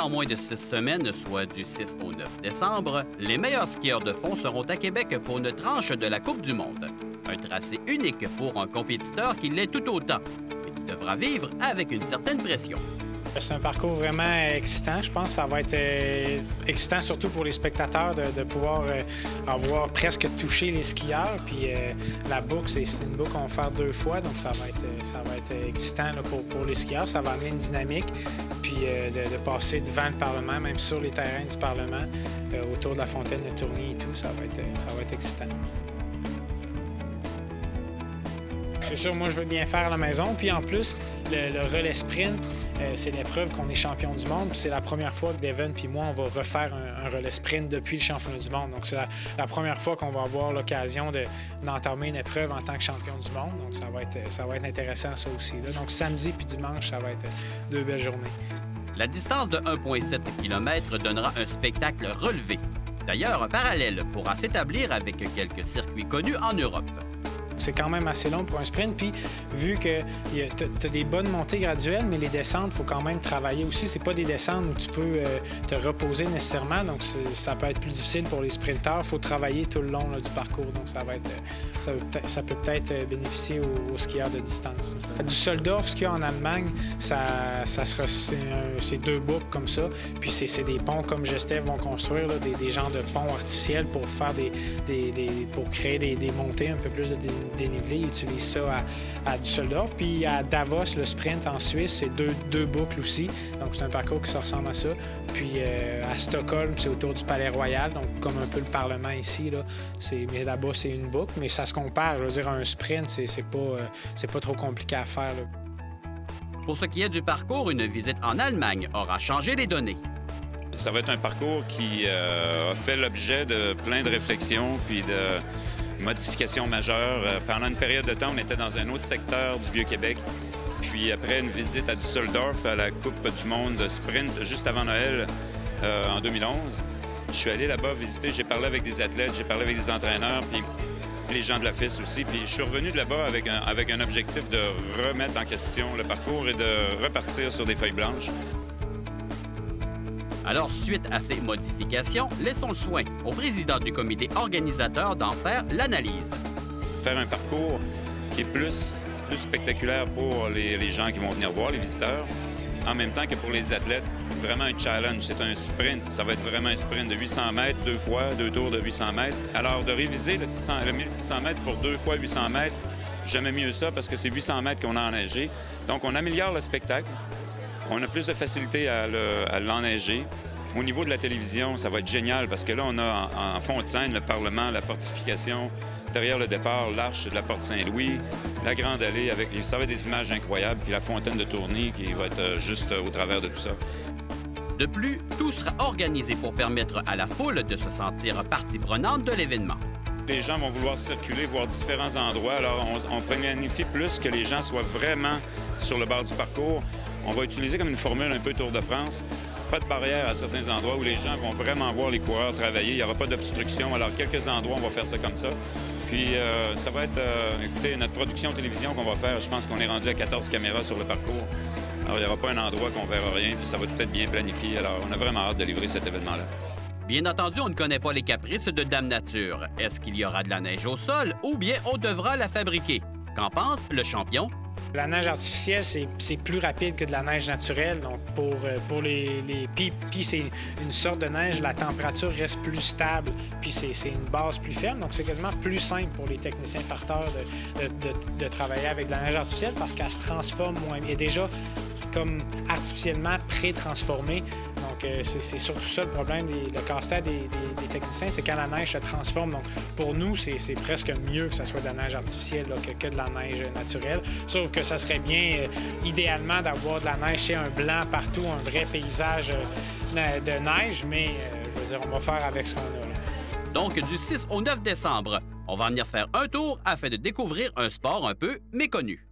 En moins de 6 semaines, soit du 6 au 9 décembre, les meilleurs skieurs de fond seront à Québec pour une tranche de la Coupe du monde. Un tracé unique pour un compétiteur qui l'est tout autant et qui devra vivre avec une certaine pression. C'est un parcours vraiment excitant. Je pense que ça va être excitant surtout pour les spectateurs de pouvoir avoir presque touché les skieurs. Puis la boucle, c'est une boucle qu'on va faire 2 fois, donc ça va être excitant là, pour les skieurs. Ça va amener une dynamique, puis de passer devant le Parlement, même sur les terrains du Parlement, autour de la fontaine de Tourny et tout, ça va être excitant. C'est sûr, moi, je veux bien faire à la maison. Puis en plus, le relais sprint, c'est l'épreuve qu'on est champion du monde. C'est la première fois que Devon puis moi, on va refaire un relais sprint depuis le championnat du monde. Donc, c'est la première fois qu'on va avoir l'occasion d'entamer une épreuve en tant que champion du monde. Donc, ça va être intéressant, ça aussi. Là. Donc, samedi puis dimanche, ça va être 2 belles journées. La distance de 1,7 km donnera un spectacle relevé. D'ailleurs, un parallèle pourra s'établir avec quelques circuits connus en Europe. C'est quand même assez long pour un sprint, puis vu que tu as des bonnes montées graduelles, mais les descentes, il faut quand même travailler aussi. C'est pas des descentes où tu peux te reposer nécessairement, donc ça peut être plus difficile pour les sprinteurs. Il faut travailler tout le long là, du parcours, donc ça peut peut-être bénéficier aux skieurs de distance. Du Düsseldorf, ce qu'il y a en Allemagne, c'est 2 boucles comme ça, puis c'est des ponts comme Gestev vont construire, là, des genres de ponts artificiels pour faire pour créer des montées un peu plus de dénivelé. Ils utilisent ça à Düsseldorf. Puis à Davos, le sprint en Suisse, c'est deux boucles aussi. Donc c'est un parcours qui se ressemble à ça. Puis à Stockholm, c'est autour du Palais Royal, donc comme un peu le Parlement ici. Là. Mais là-bas, c'est une boucle. Mais ça se compare. Je veux dire, un sprint, c'est pas trop compliqué à faire. Là. Pour ce qui est du parcours, une visite en Allemagne aura changé les données. Ça va être un parcours qui a fait l'objet de plein de réflexions puis de modifications majeures. Pendant une période de temps, on était dans un autre secteur du Vieux-Québec. Puis après une visite à Düsseldorf, à la Coupe du monde de sprint, juste avant Noël, en 2011, je suis allé là-bas visiter. J'ai parlé avec des athlètes, j'ai parlé avec des entraîneurs, puis les gens de la FIS aussi. Puis je suis revenu de là-bas avec un objectif de remettre en question le parcours et de repartir sur des feuilles blanches. Alors, suite à ces modifications, laissons le soin au président du comité organisateur d'en faire l'analyse. Faire un parcours qui est plus spectaculaire pour les gens qui vont venir voir, les visiteurs, en même temps que pour les athlètes, vraiment un challenge. C'est un sprint. Ça va être vraiment un sprint de 800 mètres, 2 tours de 800 mètres. Alors, de réviser le 1600 mètres pour 2 fois 800 mètres, j'aimais mieux ça parce que c'est 800 mètres qu'on a enneigé. Donc, on améliore le spectacle. On a plus de facilité à l'enneiger. Au niveau de la télévision, ça va être génial parce que là, on a en fond de scène le Parlement, la fortification, derrière le départ, l'arche de la Porte Saint-Louis, la Grande Allée, ça va être des images incroyables, puis la fontaine de Tourny qui va être juste au travers de tout ça. De plus, tout sera organisé pour permettre à la foule de se sentir partie prenante de l'événement. Les gens vont vouloir circuler, voir différents endroits. Alors, on planifie plus que les gens soient vraiment sur le bord du parcours. On va utiliser comme une formule un peu Tour de France. Pas de barrière à certains endroits où les gens vont vraiment voir les coureurs travailler. Il n'y aura pas d'obstruction. Alors, quelques endroits, on va faire ça comme ça. Puis, ça va être, écoutez, notre production télévision qu'on va faire, je pense qu'on est rendu à 14 caméras sur le parcours. Alors, il n'y aura pas un endroit qu'on ne verra rien, puis ça va tout être bien planifié. Alors, on a vraiment hâte de livrer cet événement-là. Bien entendu, on ne connaît pas les caprices de Dame Nature. Est-ce qu'il y aura de la neige au sol ou bien on devra la fabriquer? Qu'en pense le champion? La neige artificielle, c'est plus rapide que de la neige naturelle. Donc, pour les puis c'est une sorte de neige, la température reste plus stable, puis c'est une base plus ferme. Donc, c'est quasiment plus simple pour les techniciens farteurs de travailler avec de la neige artificielle parce qu'elle se transforme moins. Elle est déjà comme artificiellement pré-transformée. Donc, c'est surtout ça le problème, le casse-tête des techniciens, c'est quand la neige se transforme. Donc, pour nous, c'est presque mieux que ça soit de la neige artificielle là, que de la neige naturelle. Sauf que ça serait bien, idéalement, d'avoir de la neige chez un blanc partout, un vrai paysage de neige, mais je veux dire, on va faire avec ce qu'on a. Là. Donc, du 6 au 9 décembre, on va venir faire un tour afin de découvrir un sport un peu méconnu.